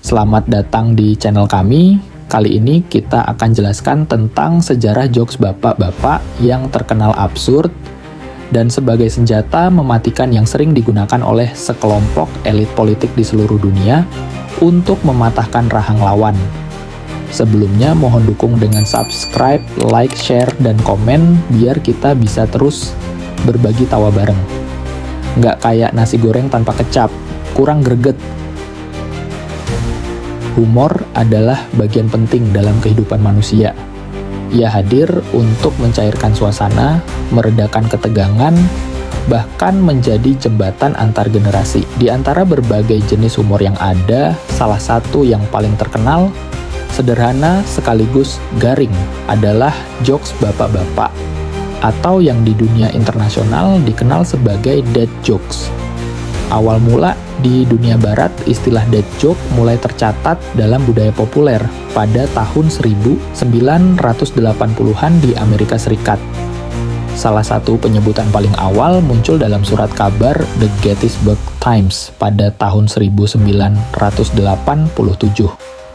Selamat datang di channel kami. Kali ini kita akan jelaskan tentang sejarah jokes bapak-bapak yang terkenal absurd dan sebagai senjata mematikan yang sering digunakan oleh sekelompok elit politik di seluruh dunia untuk mematahkan rahang lawan. Sebelumnya mohon dukung dengan subscribe, like, share, dan komen biar kita bisa terus berbagi tawa bareng. Nggak kayak nasi goreng tanpa kecap, kurang greget. Humor adalah bagian penting dalam kehidupan manusia. Ia hadir untuk mencairkan suasana, meredakan ketegangan, bahkan menjadi jembatan antar generasi. Di antara berbagai jenis humor yang ada, salah satu yang paling terkenal, sederhana sekaligus garing, adalah jokes bapak-bapak, atau yang di dunia internasional dikenal sebagai dad jokes. Awal mula di dunia barat, istilah dad joke mulai tercatat dalam budaya populer pada tahun 1980-an di Amerika Serikat. Salah satu penyebutan paling awal muncul dalam surat kabar The Gettysburg Times pada tahun 1987.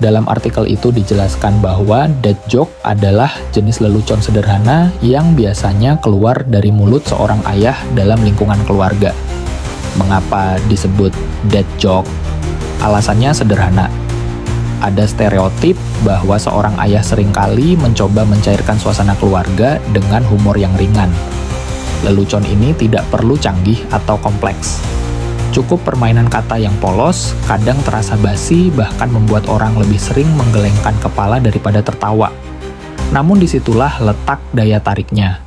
Dalam artikel itu dijelaskan bahwa dad joke adalah jenis lelucon sederhana yang biasanya keluar dari mulut seorang ayah dalam lingkungan keluarga. Mengapa disebut dad joke? Alasannya sederhana. Ada stereotip bahwa seorang ayah seringkali mencoba mencairkan suasana keluarga dengan humor yang ringan. Lelucon ini tidak perlu canggih atau kompleks. Cukup permainan kata yang polos, kadang terasa basi, bahkan membuat orang lebih sering menggelengkan kepala daripada tertawa. Namun disitulah letak daya tariknya.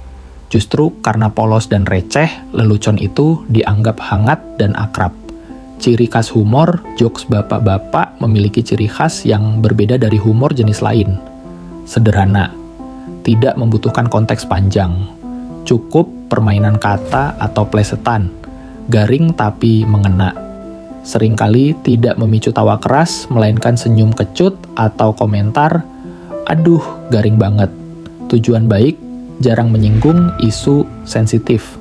Justru karena polos dan receh, lelucon itu dianggap hangat dan akrab. Ciri khas humor, jokes bapak-bapak memiliki ciri khas yang berbeda dari humor jenis lain. Sederhana, tidak membutuhkan konteks panjang, cukup permainan kata atau plesetan, garing tapi mengena. Seringkali tidak memicu tawa keras, melainkan senyum kecut atau komentar, "Aduh, garing banget." Tujuan baik, jarang menyinggung isu sensitif.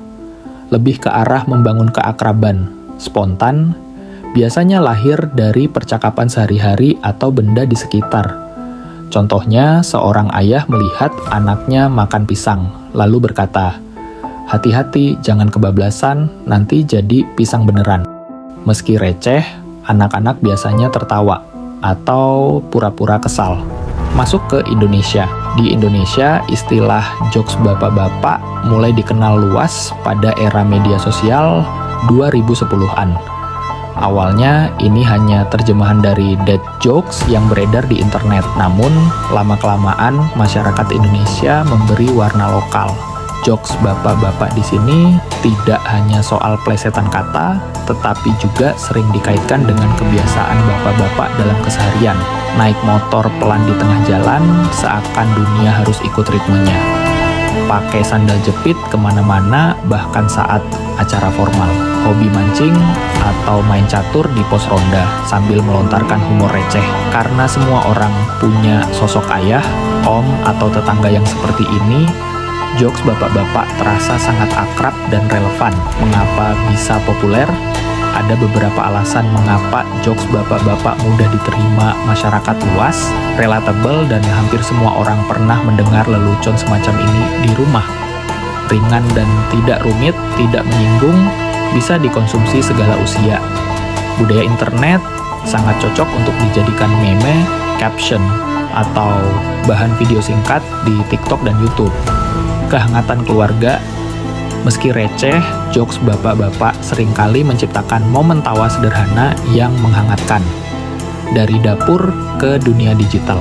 Lebih ke arah membangun keakraban, spontan, biasanya lahir dari percakapan sehari-hari atau benda di sekitar. Contohnya, seorang ayah melihat anaknya makan pisang, lalu berkata, "Hati-hati, jangan kebablasan, nanti jadi pisang beneran." Meski receh, anak-anak biasanya tertawa atau pura-pura kesal. Masuk ke Indonesia. Di Indonesia, istilah jokes bapak-bapak mulai dikenal luas pada era media sosial 2010-an. Awalnya, ini hanya terjemahan dari dad jokes yang beredar di internet. Namun, lama-kelamaan masyarakat Indonesia memberi warna lokal. Jokes bapak-bapak di sini tidak hanya soal plesetan kata, tetapi juga sering dikaitkan dengan kebiasaan bapak-bapak dalam keseharian. Naik motor pelan di tengah jalan, seakan dunia harus ikut ritmenya. Pakai sandal jepit kemana-mana, bahkan saat acara formal. Hobi mancing atau main catur di pos ronda sambil melontarkan humor receh. Karena semua orang punya sosok ayah, om, atau tetangga yang seperti ini, jokes bapak-bapak terasa sangat akrab dan relevan. Mengapa bisa populer? Ada beberapa alasan mengapa jokes bapak-bapak mudah diterima masyarakat luas, relatable, dan hampir semua orang pernah mendengar lelucon semacam ini di rumah. Ringan dan tidak rumit, tidak menyinggung, bisa dikonsumsi segala usia. Budaya internet sangat cocok untuk dijadikan meme, caption, atau bahan video singkat di TikTok dan YouTube. Kehangatan keluarga. Meski receh, jokes bapak-bapak seringkali menciptakan momen tawa sederhana yang menghangatkan. Dari dapur ke dunia digital.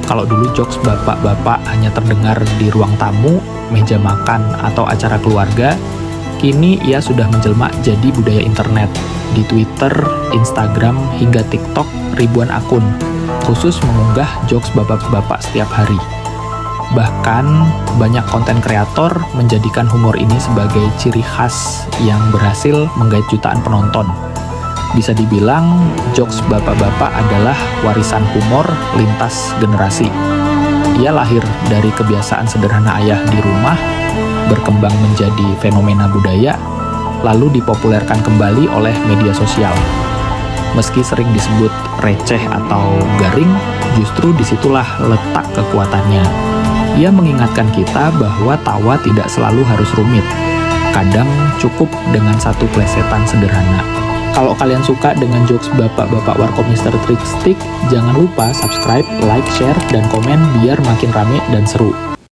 Kalau dulu jokes bapak-bapak hanya terdengar di ruang tamu, meja makan, atau acara keluarga, kini ia sudah menjelma jadi budaya internet. Di Twitter, Instagram, hingga TikTok, ribuan akun khusus mengunggah jokes bapak-bapak setiap hari. Bahkan, banyak konten kreator menjadikan humor ini sebagai ciri khas yang berhasil menggait jutaan penonton. Bisa dibilang, jokes bapak-bapak adalah warisan humor lintas generasi. Ia lahir dari kebiasaan sederhana ayah di rumah, berkembang menjadi fenomena budaya, lalu dipopulerkan kembali oleh media sosial. Meski sering disebut receh atau garing, justru disitulah letak kekuatannya. Ia mengingatkan kita bahwa tawa tidak selalu harus rumit. Kadang cukup dengan satu plesetan sederhana. Kalau kalian suka dengan jokes bapak-bapak Warkop Mr. Trickstick, jangan lupa subscribe, like, share, dan komen biar makin rame dan seru.